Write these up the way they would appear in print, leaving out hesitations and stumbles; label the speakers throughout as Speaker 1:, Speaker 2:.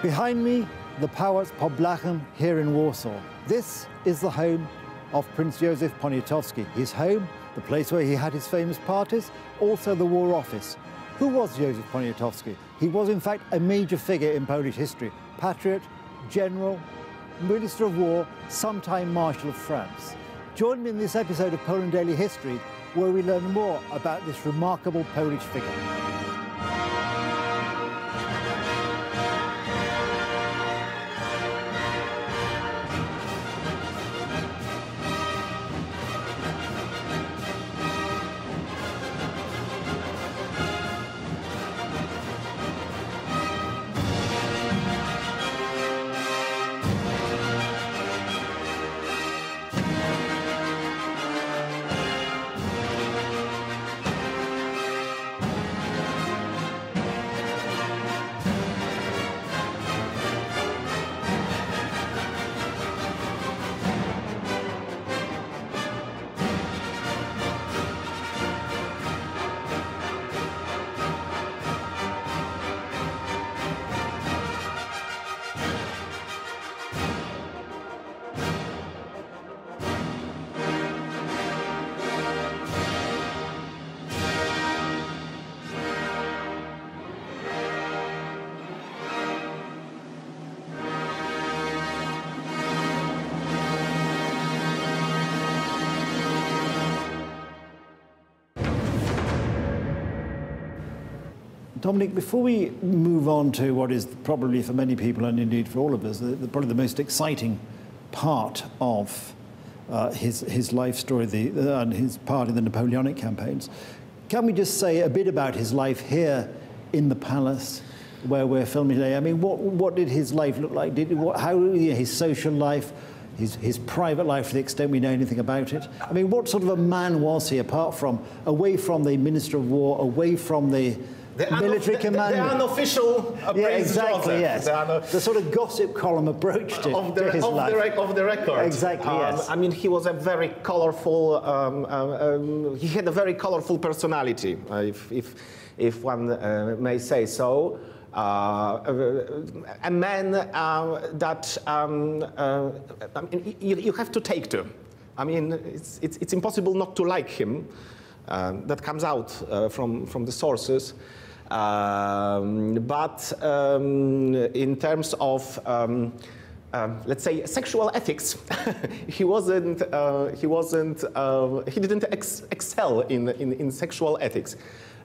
Speaker 1: Behind me, the Pałac Pod Blachą here in Warsaw. This is the home of Prince Józef Poniatowski. His home, the place where he had his famous parties, also the War Office. Who was Józef Poniatowski? He was in fact a major figure in Polish history. Patriot, general, Minister of War, sometime Marshal of France. Join me in this episode of Poland Daily History, where we learn more about this remarkable Polish figure. Dominik, before we move on to what is probably for many people, and indeed for all of us, probably the most exciting part of his life story and his part in the Napoleonic campaigns, can we just say a bit about his life here in the palace where we're filming today? I mean, what did his life look like? His social life, his private life, to the extent we know anything about it? I mean, what sort of a man was he, away from the Minister of War, away from the military commander?
Speaker 2: The unofficial
Speaker 1: yeah, exactly, yes. The sort of gossip column approach to his life.
Speaker 2: Of the record.
Speaker 1: Exactly, yes.
Speaker 2: I mean, he was a very colorful, he had a very colorful personality, if one may say so. A man that I mean, you have to take to. I mean, it's impossible not to like him. That comes out from the sources. But in terms of, let's say, sexual ethics, he didn't excel in sexual ethics.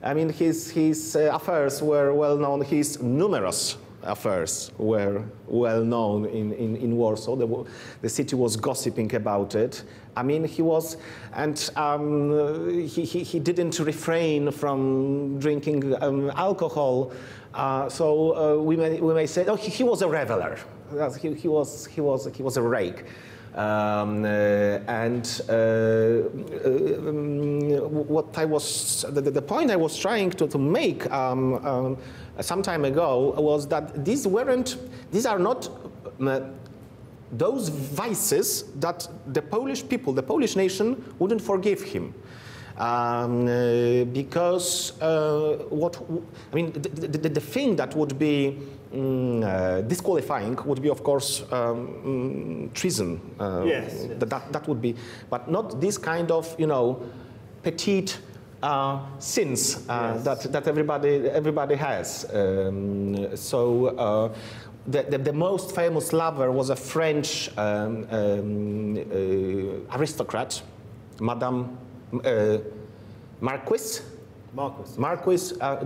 Speaker 2: I mean, his affairs were well known. His numerous affairs were well known in Warsaw. The city was gossiping about it. I mean, he was, and he didn't refrain from drinking alcohol. So we may say, oh, he was a reveler. He was a rake. What I was, the point I was trying to make some time ago was that these are not those vices that the Polish people, the Polish nation, wouldn't forgive him. Because I mean, the thing that would be disqualifying would be, of course, treason.
Speaker 1: Yes.
Speaker 2: That would be, but not this kind of, you know, petite sins
Speaker 1: yes.
Speaker 2: that everybody has. The most famous lover was a French aristocrat, Madame Marquis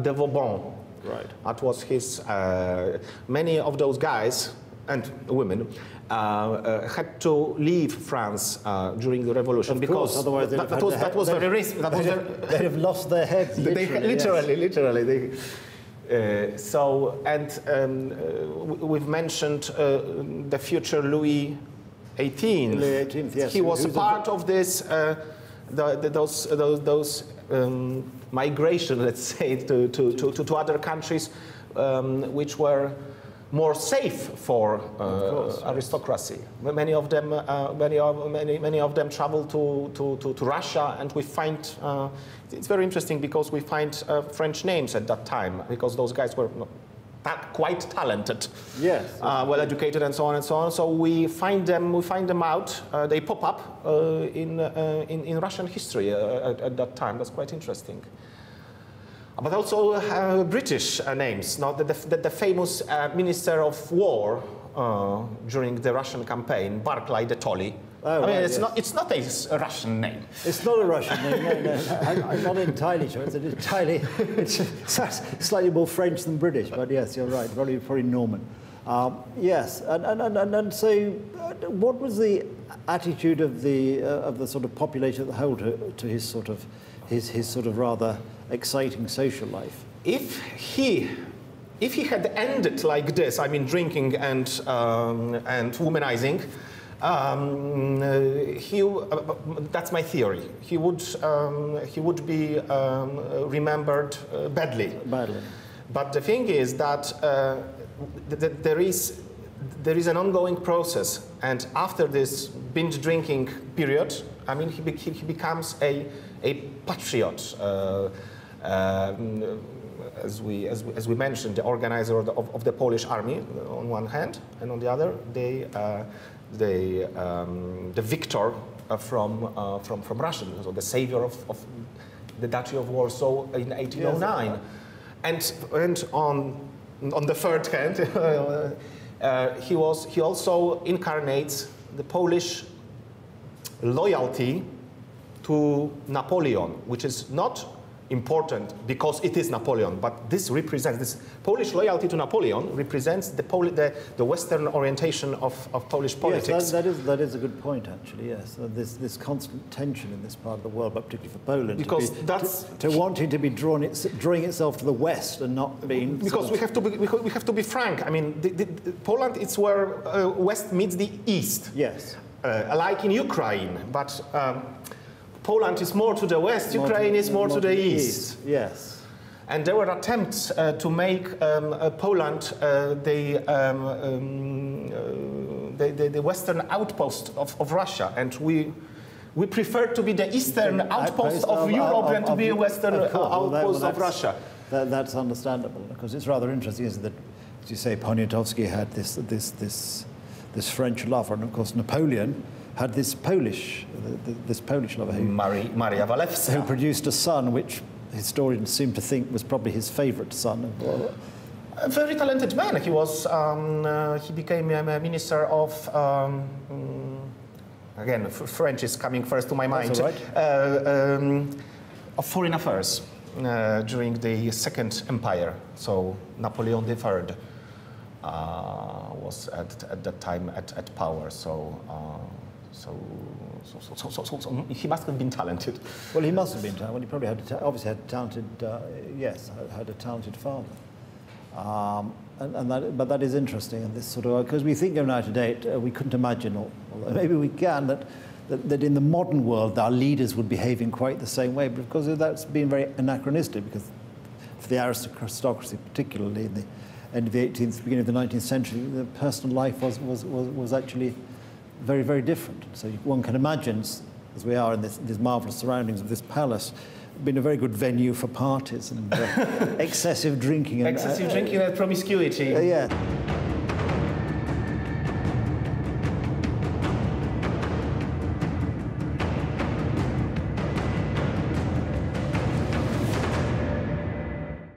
Speaker 2: de Vauban.
Speaker 1: Right.
Speaker 2: That was his. Many of those guys and women had to leave France during the revolution, because
Speaker 1: otherwise
Speaker 2: that was very risky.
Speaker 1: They'd have lost their heads.
Speaker 2: Literally. We've mentioned the future Louis XVIII.
Speaker 1: Louis XVIII, yes.
Speaker 2: He was a part of this. Those migration, let's say, to other countries, which were more safe for aristocracy. Many of them travel to Russia, and we find it's very interesting because we find French names at that time, because those guys were quite talented,
Speaker 1: Yes.
Speaker 2: well educated, and so on and so on. So we find them out. They pop up in Russian history at that time. That's quite interesting. But also British names. Now the famous Minister of War during the Russian campaign, Barclay de Tolly.
Speaker 1: Oh,
Speaker 2: I mean,
Speaker 1: right,
Speaker 2: it's not a Russian name.
Speaker 1: It's not a Russian name, no. I'm not entirely sure. It's slightly more French than British, but yes, you're right, probably Norman. Yes, and so what was the attitude of the sort of population as a whole to his sort of rather exciting social life?
Speaker 2: If he had ended like this, I mean, drinking and womanizing, that's my theory. He would be remembered badly. But the thing is that there is an ongoing process, and after this binge drinking period, I mean, he becomes a patriot. As we mentioned, the organizer of the Polish army on one hand, and on the other, the victor from Russia, so the savior of the Duchy of Warsaw in 1809. Yes. And on the third hand, he also incarnates the Polish loyalty to Napoleon, which is not important because it is Napoleon, but this Polish loyalty to Napoleon represents the Western orientation of Polish politics.
Speaker 1: Yes, that is a good point, actually. Yes, this constant tension in this part of the world, but particularly for Poland,
Speaker 2: because
Speaker 1: to wanting to be drawing itself to the West and not being.
Speaker 2: Because we have to be frank. I mean, Poland is where West meets the East.
Speaker 1: Yes,
Speaker 2: like in Ukraine, but. Poland is more to the west, Ukraine is more to the east.
Speaker 1: Yes.
Speaker 2: And there were attempts to make Poland the western outpost of Russia. And we prefer to be the eastern outpost of Europe than to be a western outpost of Russia.
Speaker 1: That's understandable, because it's rather interesting, isn't it, that, as you say, Poniatowski had this French lover, and of course Napoleon had this Polish lover,
Speaker 2: Maria Walewska,
Speaker 1: who produced a son which historians seem to think was probably his favourite son.
Speaker 2: A very talented man. He was. He became a minister of. Again, French is coming first to my mind.
Speaker 1: That's all right.
Speaker 2: Of foreign affairs during the Second Empire. So Napoleon III was at that time at power. So he must have been talented.
Speaker 1: Well, he must have been talented. Well, he probably obviously had talented. Yes, had a talented father. But that is interesting, and this sort of, because we think of now today, we couldn't imagine, or maybe we can, that in the modern world our leaders would behave in quite the same way. But of course, that's been very anachronistic, because for the aristocracy, particularly in the end of the 18th, beginning of the 19th century, the personal life was actually very, very different. So one can imagine, as we are in these marvellous surroundings of this palace, been a very good venue for parties and excessive drinking.
Speaker 2: Excessive drinking and promiscuity.
Speaker 1: Yeah.